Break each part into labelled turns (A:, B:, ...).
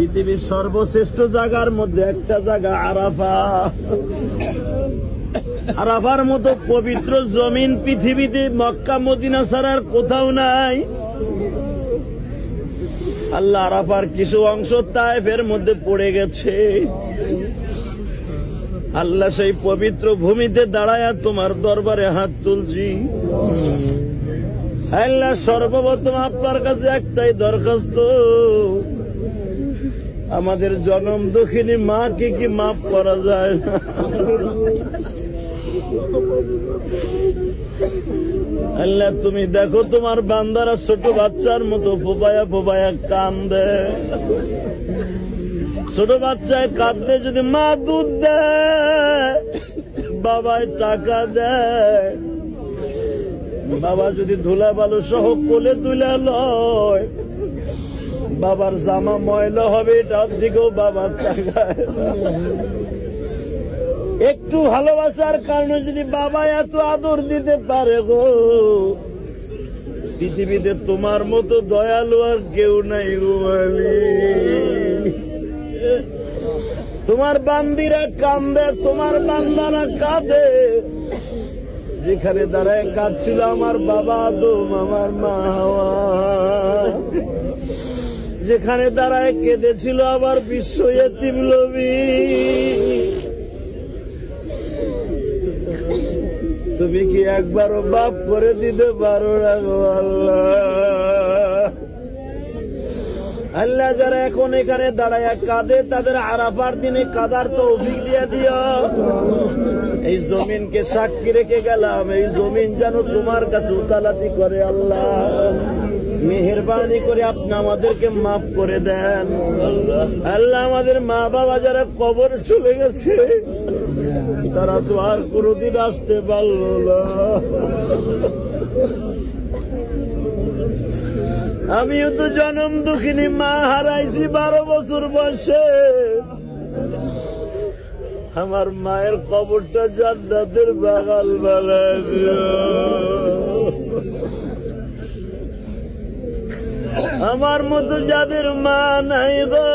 A: পৃথিবীর সর্বশ্রেষ্ঠ জায়গার মধ্যে একটা জায়গা আরাফা। আরাফার মতো পবিত্র জমিন পৃথিবীতে মক্কা মদিনা ছাড়ার কোথাও নাই। আল্লাহ আরাফার কিছু অংশ তায়েফের মধ্যে পড়ে গেছে। আল্লাহ সেই পবিত্র ভূমিতে দাঁড়ায়া তোমার দরবারে হাত তুলছি। আল্লাহ সর্বপ্রথম আপনার কাছে একটাই দরখাস্ত, আমাদের জনম দুঃখিনী মাকে কি মাফ করা যায় না? আল্লাহ তুমি দেখো তোমার বান্দারা ছোট বাচ্চার মতো ফোপায়া ফোপায়া কান্দে। ছোট বাচ্চায় কাঁদলে যদি মা দুধ দেয়, বাবায় টাকা দেয়, বাবা যদি ধুলা বালু সহ কোলে তুলে লয়, বাবার জামা ময়লা হবে এটার দিকেও বাবার টাকা। একটু ভালোবাসার কারণে যদি বাবা এত আদর দিতে পারে গো, পৃথিবীতে তোমার মতো দয়ালু আর কেউ নাই গো মালিক। তোমার বান্দিরা কান্দে, তোমার বান্দারা কাঁদে। যেখানে দাঁড়ায় কাঁদছিল আমার বাবা আদম, আমার মা হাওয়া, যেখানে দাঁড়ায় কেঁদেছিল আমার বিশ্ব ইয়েতিম নবী, তুমি কি একবারও মাফ করে দিতে পারো না গো আল্লাহ? আল্লাহ যারা এখন এখানে দাঁড়ায় কাঁদে, তাদের আরাফার দিনে কাদার তৌফিক দিয়ে দিও। এই জমিনকে সাক্ষী রেখে গেলাম, এই জমিন যেন তোমার কাছে উকালাতি করে। আল্লাহ মেহেরবানি করে আপনি আমাদেরকে মাফ করে দেন। আল্লাহ আমাদের মা বাবা যারা কবরে চলে গেছে, তারা তো আর কোনদিন আসতে পারল না। আমিও তো জনম দুঃখিনী মা হারাইছি 12 বছর বয়সে। আমার মায়ের কবরটা জান্নাতের বাগান বানায় দিও। আমার মতো যাদের মা নাই গো,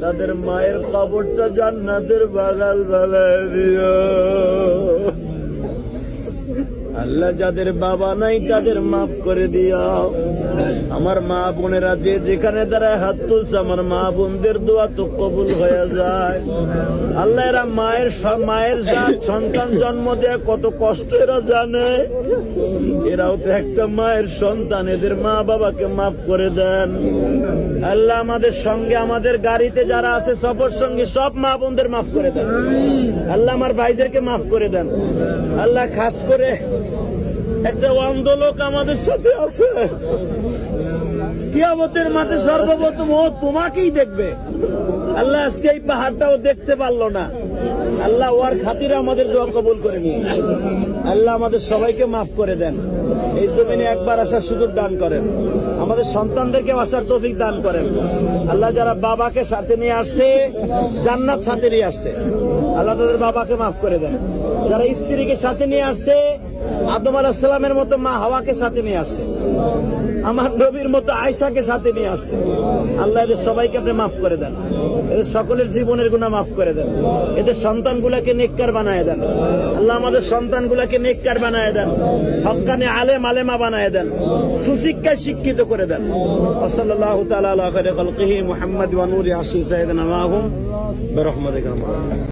A: তাদের মায়ের কবরটা জান্নাতের বাগান বানায় দিও। আল্লাহ যাদের বাবা নাই তাদের মাফ করে দিও। আমার মা বোনেরা যে যেখানে দাঁড়ায় হাত তুলছে, আমার মা বোনদের দোয়া তো কবুল হয়ে যায়। আল্লাহ এরা মায়ের জাত সন্তান জন্ম দেয়া কত কষ্ট এরা জানে। এরাও তো একটা মায়ের সন্তান, এদের মা বাবাকে মাফ করে দেন। আল্লাহ আমাদের সঙ্গে আমাদের গাড়িতে যারা আছে সফর সঙ্গে সব মা বোনদের মাফ করে দেন। আল্লাহ আমার ভাইদেরকে মাফ করে দেন। আল্লাহ খাস করে একটা অন্ধ লোক আমাদের সাথে আছে, কিয়ামতের মাঠে সর্বপ্রথম ও তোমাকেই দেখবে। আল্লাহ আজকে এই পাহাড়টাও দেখতে পারলো না। আল্লাহ ওর খাতিরে আমাদের দোয়া কবুল করে নিয়ে আল্লাহ আমাদের সবাইকে মাফ করে দেন। এই জমিনে একবার আসার সুযোগ দান করেন, আমাদের সন্তানদেরকে আসার তৌফিক দান করেন। আল্লাহ যারা বাবাকে সাথে নিয়ে আসছে, জান্নাত সাথে নিয়ে আসছে, আল্লাহ তাদের বাবাকে মাফ করে দেন। যারা স্ত্রীকে সাথে নিয়ে আসছে, আদম আলাইহিস সালামের মতো মা হাওয়াকে সাথে নিয়ে আসছে, আমার নবীর মতো আয়েশাকে সাথে নিয়ে আসছে, আল্লাহ এদের সবাইকে আপনি মাফ করে দেন। এদের সকলের জীবনের গুনাহ মাফ করে দেন। এদের সন্তানগুলাকে নেককার বানায় দেন। আল্লাহ আমাদের সন্তানগুলাকে নেককার বানায় দেন, হক্কানি আলেম আলেমা বানায় দেন, সুশিক্ষায় শিক্ষিত করে দেন। সাল্লাল্লাহু তাআলা আলা খায়রি খালকিহি মুহাম্মদ ওয়া নূরি আশি সাইয়্যিদিনা মাহুম বিরহমাতিকা।